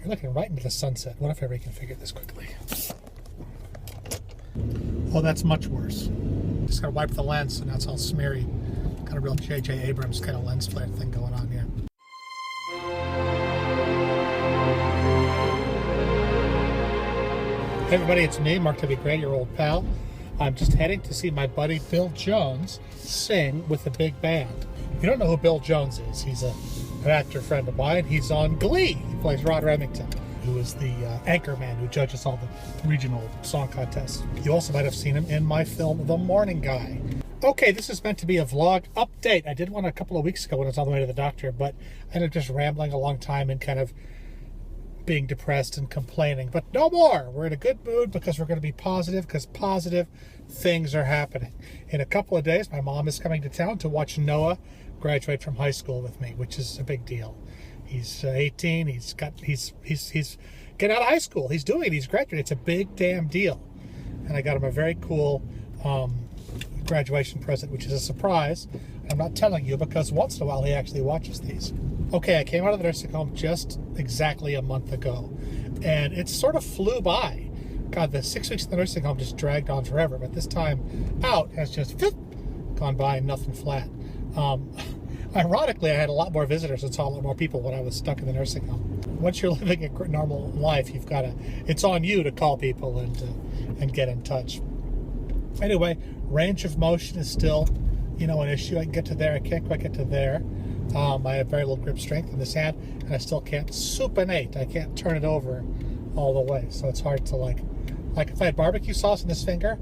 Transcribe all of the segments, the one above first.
You're looking right into the sunset. What if I reconfigure this quickly? Oh, that's much worse. Just gotta wipe the lens, and that's all smeary. Got a real J.J. Abrams kind of lens flare thing going on here. Hey everybody, it's me, Mark W. Gray, your old pal. I'm just heading to see my buddy Bill Jones sing with a big band. If you don't know who Bill Jones is, he's an actor friend of mine. He's on Glee. He plays Rod Remington, who is the anchor man who judges all the regional song contests. You also might have seen him in my film, The Morning Guy. Okay, this is meant to be a vlog update. I did one a couple of weeks ago when I was on the way to the doctor, but I ended up just rambling a long time and kind of being depressed and complaining. But no more. We're in a good mood because we're going to be positive, because positive things are happening. In a couple of days, my mom is coming to town to watch Noah graduate from high school with me, which is a big deal. He's 18. He's getting out of high school. He's doing it. He's graduating. It's a big damn deal. And I got him a very cool graduation present, which is a surprise. I'm not telling you because once in a while he actually watches these. Okay, I came out of the nursing home just exactly a month ago, and it sort of flew by. God, the 6 weeks in the nursing home just dragged on forever, but this time out has just gone by and nothing flat. Ironically, I had a lot more visitors and saw a lot more people when I was stuck in the nursing home. Once you're living a normal life, it's on you to call people and get in touch. Anyway, range of motion is still, an issue. I can get to there. I can't quite get to there. I have very little grip strength in this hand, and I still can't supinate. I can't turn it over all the way. So it's hard to like if I had barbecue sauce in this finger,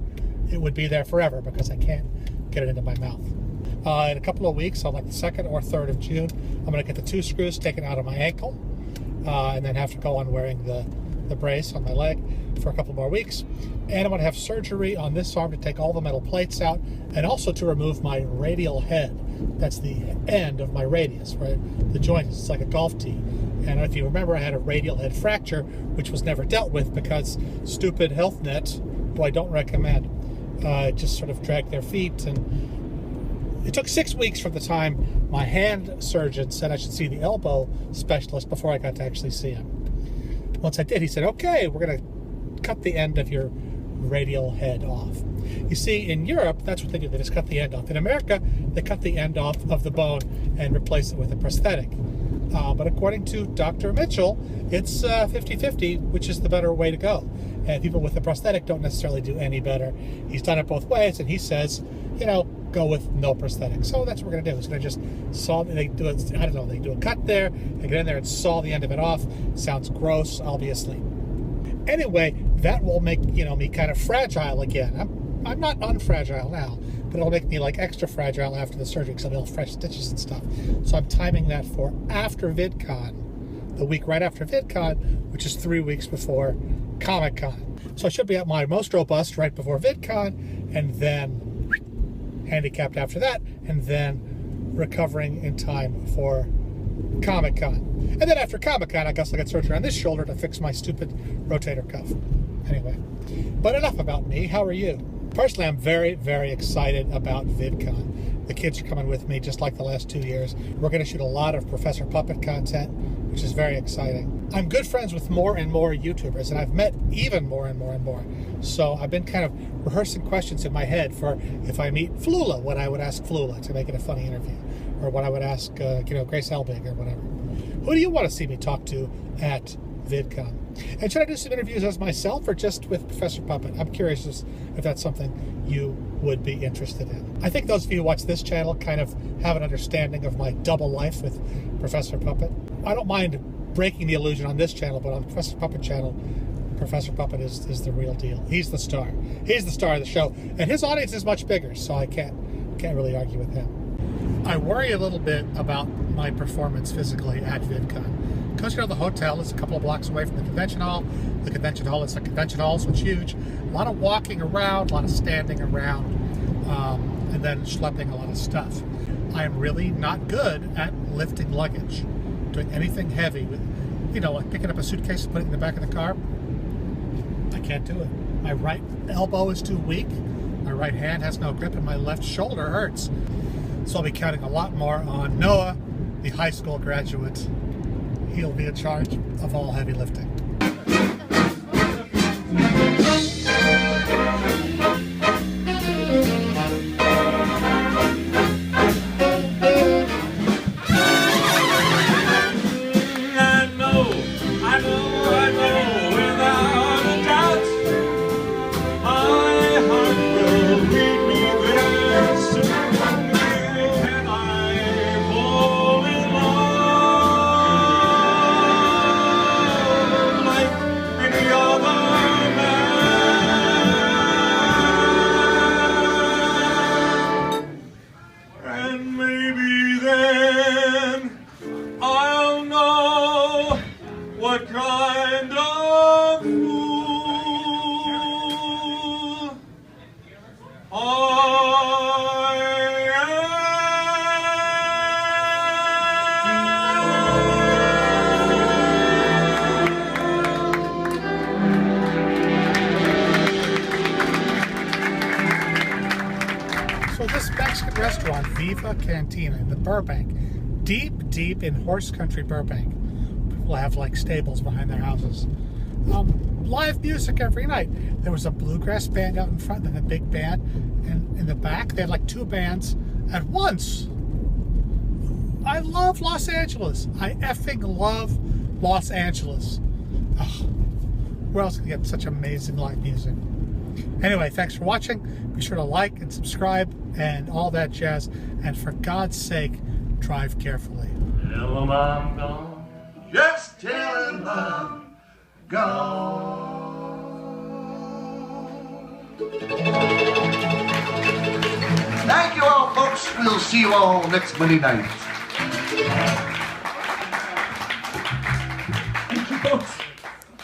it would be there forever because I can't get it into my mouth. In a couple of weeks, on like the 2nd or 3rd of June, I'm going to get the 2 screws taken out of my ankle, and then have to go on wearing the brace on my leg for a couple more weeks. And I'm going to have surgery on this arm to take all the metal plates out, and also to remove my radial head. That's the end of my radius, right? The joint is like a golf tee. And if you remember, I had a radial head fracture, which was never dealt with because stupid Health Net, who I don't recommend, just sort of dragged their feet. And it took 6 weeks from the time my hand surgeon said I should see the elbow specialist before I got to actually see him. Once I did, he said, okay, we're going to cut the end of your radial head off. You see, in Europe, that's what they do. They just cut the end off. In America, they cut the end off of the bone and replace it with a prosthetic. But according to Dr. Mitchell, it's 50-50, which is the better way to go. And people with a prosthetic don't necessarily do any better. He's done it both ways, and he says, go with no prosthetic. So that's what we're going to do. It's going to just saw, they do a cut there, they get in there and saw the end of it off. Sounds gross, obviously. Anyway, that will make, me kind of fragile again. I'm not unfragile now, but it'll make me like extra fragile after the surgery because I'll be all fresh stitches and stuff. So I'm timing that for after VidCon, the week right after VidCon, which is 3 weeks before Comic-Con. So I should be at my most robust right before VidCon, and then handicapped after that, and then recovering in time for Comic-Con. And then after Comic-Con, I guess I'll get surgery on this shoulder to fix my stupid rotator cuff. Anyway, but enough about me. How are you? Personally, I'm very, very excited about VidCon. The kids are coming with me just like the last 2 years. We're going to shoot a lot of Professor Puppet content, which is very exciting. I'm good friends with more and more YouTubers, and I've met even more and more and more. So I've been kind of rehearsing questions in my head for if I meet Flula, what I would ask Flula to make it a funny interview, or what I would ask, Grace Helbig or whatever. Who do you want to see me talk to at VidCon? And should I do some interviews as myself or just with Professor Puppet? I'm curious if that's something you would be interested in. I think those of you who watch this channel kind of have an understanding of my double life with Professor Puppet. I don't mind breaking the illusion on this channel, but on the Professor Puppet channel, Professor Puppet is the real deal. He's the star. He's the star of the show. And his audience is much bigger, so I can't really argue with him. I worry a little bit about my performance physically at VidCon. Because the hotel is a couple of blocks away from the convention hall. The convention hall is a convention hall, so it's huge. A lot of walking around, a lot of standing around, and then schlepping a lot of stuff. I'm really not good at lifting luggage, doing anything heavy with, like picking up a suitcase and putting it in the back of the car. I can't do it. My right elbow is too weak. My right hand has no grip, and my left shoulder hurts. So I'll be counting a lot more on Noah, the high school graduate. he'll be in charge of all heavy lifting. What kind of fool I So this Mexican restaurant, Viva Cantina in the Burbank, deep in horse country Burbank. People have like stables behind their houses. Live music every night. There was a bluegrass band out in front and a big band in the back. They had like two bands at once. I love Los Angeles. I effing love Los Angeles. Oh, where else can you get such amazing live music? Anyway, thanks for watching. Be sure to like and subscribe and all that jazz. And for God's sake, drive carefully. tell 'em I'm gone. Just tell 'em I'm gone. Thank you all, folks. We'll see you all next Monday night.